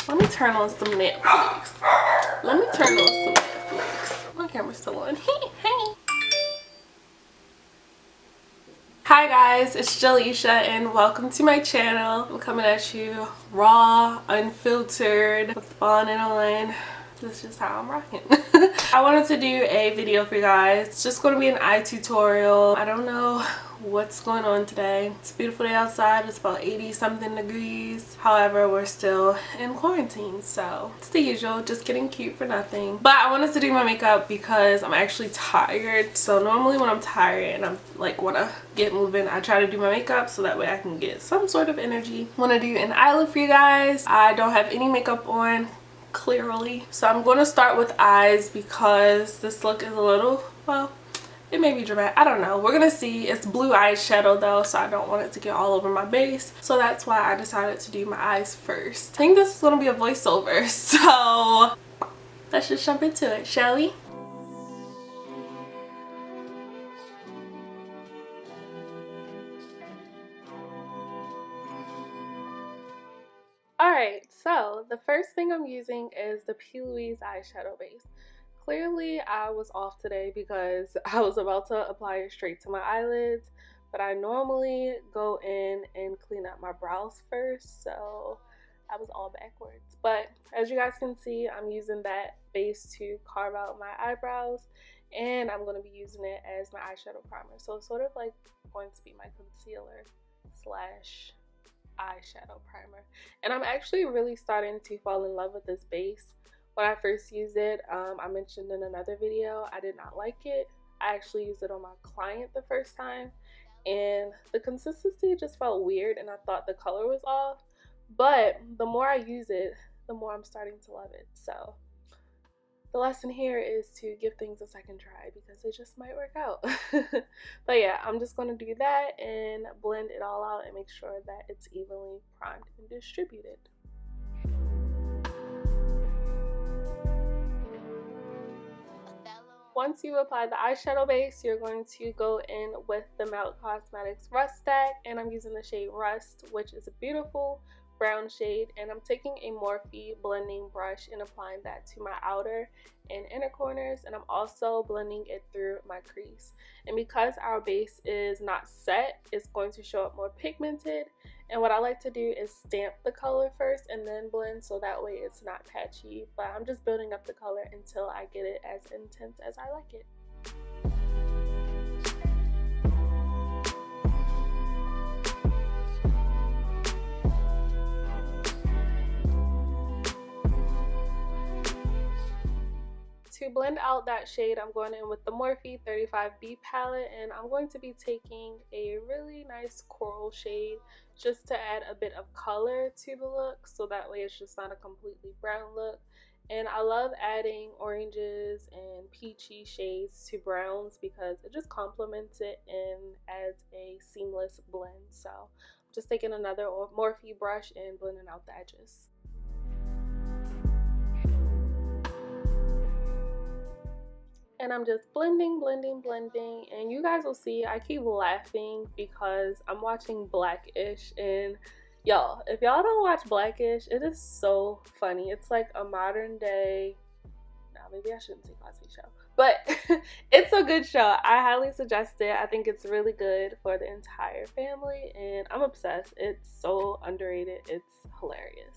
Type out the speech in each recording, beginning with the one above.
Let me turn on some Netflix. Let me turn on some Netflix. My camera's still on. Hey. Hi guys, it's Jaleisha and welcome to my channel. I'm coming at you raw, unfiltered, with the bonnet on. This is just how I'm rocking. I wanted to do a video for you guys. It's just going to be an eye tutorial. I don't know what's going on today. It's a beautiful day outside. It's about 80 something degrees. However, we're still in quarantine, so it's the usual, just getting cute for nothing. But I wanted to do my makeup because I'm actually tired. So normally when I'm tired and I'm like want to get moving, I try to do my makeup so that way I can get some sort of energy. Want to do an eye look for you guys. I don't have any makeup on clearly, so I'm going to start with eyes because this look is a little, well, it may be dramatic, I don't know, we're gonna see. It's blue eyeshadow though, so I don't want it to get all over my base, so that's why I decided to do my eyes first. I think this is gonna be a voiceover, so let's just jump into it, shall we? Alright, so the first thing I'm using is the Plouise eyeshadow base. Clearly I was off today because I was about to apply it straight to my eyelids, but I normally go in and clean up my brows first, so I was all backwards. But as you guys can see, I'm using that base to carve out my eyebrows, and I'm going to be using it as my eyeshadow primer. So it's sort of like going to be my concealer slash eyeshadow primer, and I'm actually really starting to fall in love with this base. When I first used it, I mentioned in another video, I did not like it. I actually used it on my client the first time and the consistency just felt weird and I thought the color was off, but the more I use it, the more I'm starting to love it. So the lesson here is to give things a second try because they just might work out. But yeah, I'm just going to do that and blend it all out and make sure that it's evenly primed and distributed. Once you apply the eyeshadow base, you're going to go in with the meltcosmeticsruststack, and I'm using the shade Rust, which is a beautiful brown shade, and I'm taking a Morphe blending brush and applying that to my outer and inner corners, and I'm also blending it through my crease. And because our base is not set, it's going to show up more pigmented, and what I like to do is stamp the color first and then blend so that way it's not patchy, but I'm just building up the color until I get it as intense as I like it. To blend out that shade, I'm going in with the Morphe E23 palette, and I'm going to be taking a really nice coral shade just to add a bit of color to the look, so that way it's just not a completely brown look. And I love adding oranges and peachy shades to browns because it just complements it and adds a seamless blend. So I'm just taking another Morphe brush and blending out the edges. And I'm just blending, and you guys will see I keep laughing because I'm watching Blackish, and y'all, if y'all don't watch Blackish, it is so funny. It's like a modern day, no, maybe I shouldn't say Cosby show, but it's a good show. I highly suggest it. I think it's really good for the entire family, and I'm obsessed. It's so underrated. It's hilarious.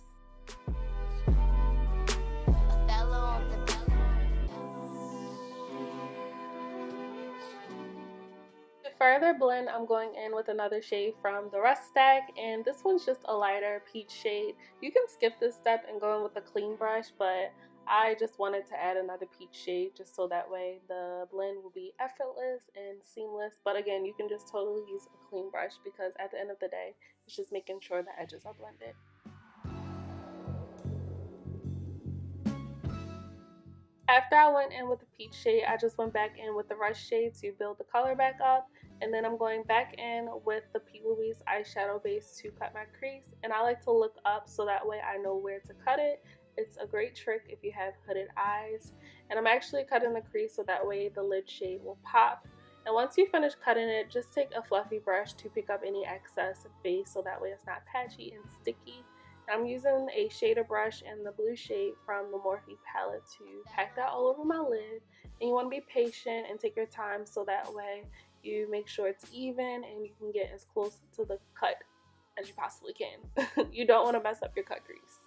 Further blend, I'm going in with another shade from the Ruststack, and this one's just a lighter peach shade. You can skip this step and go in with a clean brush, but I just wanted to add another peach shade just so that way the blend will be effortless and seamless. But again, you can just totally use a clean brush because at the end of the day, it's just making sure the edges are blended. After I went in with the peach shade, I just went back in with the Rush shade to build the color back up. And then I'm going back in with the Plouise eyeshadow base to cut my crease. And I like to look up so that way I know where to cut it. It's a great trick if you have hooded eyes. And I'm actually cutting the crease so that way the lid shade will pop. And once you finish cutting it, just take a fluffy brush to pick up any excess base so that way it's not patchy and sticky. I'm using a shader brush and the blue shade from the Morphe palette to pack that all over my lid. And you want to be patient and take your time so that way you make sure it's even and you can get as close to the cut as you possibly can. You don't want to mess up your cut crease.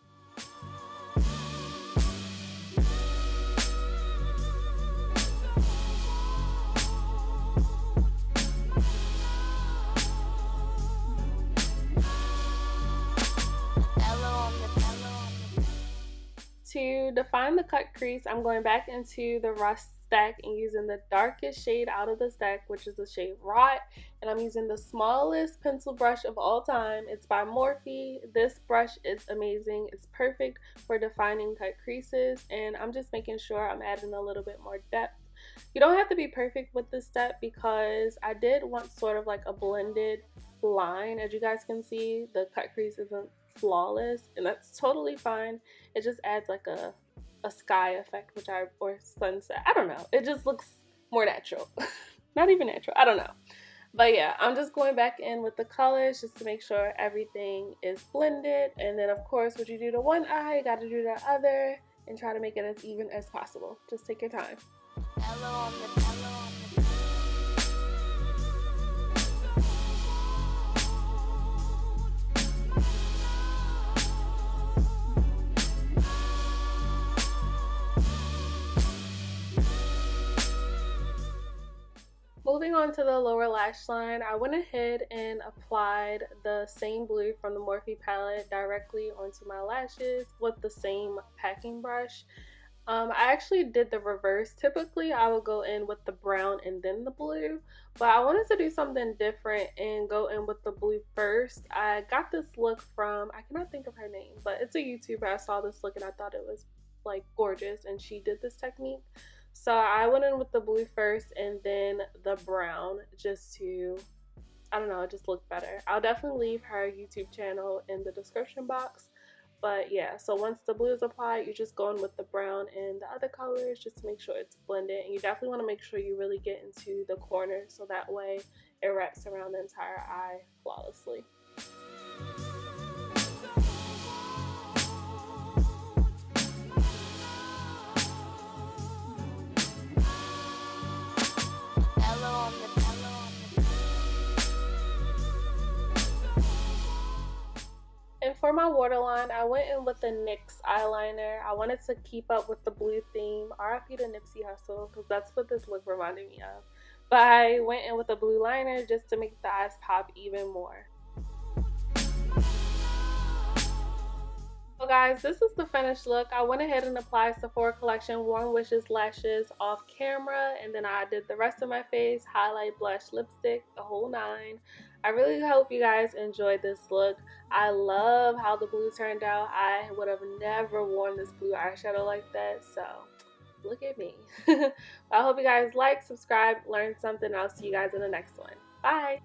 To define the cut crease, I'm going back into the rust stack and using the darkest shade out of the stack, which is the shade Rot, and I'm using the smallest pencil brush of all time. It's by Morphe. This brush is amazing. It's perfect for defining cut creases, and I'm just making sure I'm adding a little bit more depth. You don't have to be perfect with this step because I did want sort of like a blended line. As you guys can see, the cut crease isn't flawless, and that's totally fine. It just adds like a sky effect, or sunset. I don't know. It just looks more natural. Not even natural. I don't know. But yeah, I'm just going back in with the colors just to make sure everything is blended. And then of course, what you do to one eye, you got to do the other, and try to make it as even as possible. Just take your time. Moving on to the lower lash line, I went ahead and applied the same blue from the Morphe palette directly onto my lashes with the same packing brush. I actually did the reverse. Typically, I would go in with the brown and then the blue, but I wanted to do something different and go in with the blue first. I got this look from, I cannot think of her name, but it's a YouTuber. I saw this look and I thought it was like gorgeous, and she did this technique. So I went in with the blue first and then the brown just to, I don't know, it just looked better. I'll definitely leave her YouTube channel in the description box. But yeah, so once the blue is applied, you just go in with the brown and the other colors just to make sure it's blended. And you definitely want to make sure you really get into the corners so that way it wraps around the entire eye flawlessly. And for my waterline, I went in with the NYX eyeliner. I wanted to keep up with the blue theme. RIP to Nipsey Hussle, because that's what this look reminded me of. But I went in with a blue liner just to make the eyes pop even more. So guys, this is the finished look. I went ahead and applied Sephora Collection Warm Wishes lashes off camera, and then I did the rest of my face, highlight, blush, lipstick, the whole nine. I really hope you guys enjoyed this look. I love how the blue turned out. I would have never worn this blue eyeshadow like that, so look at me. I hope you guys like, subscribe, learned something. I'll see you guys in the next one. Bye!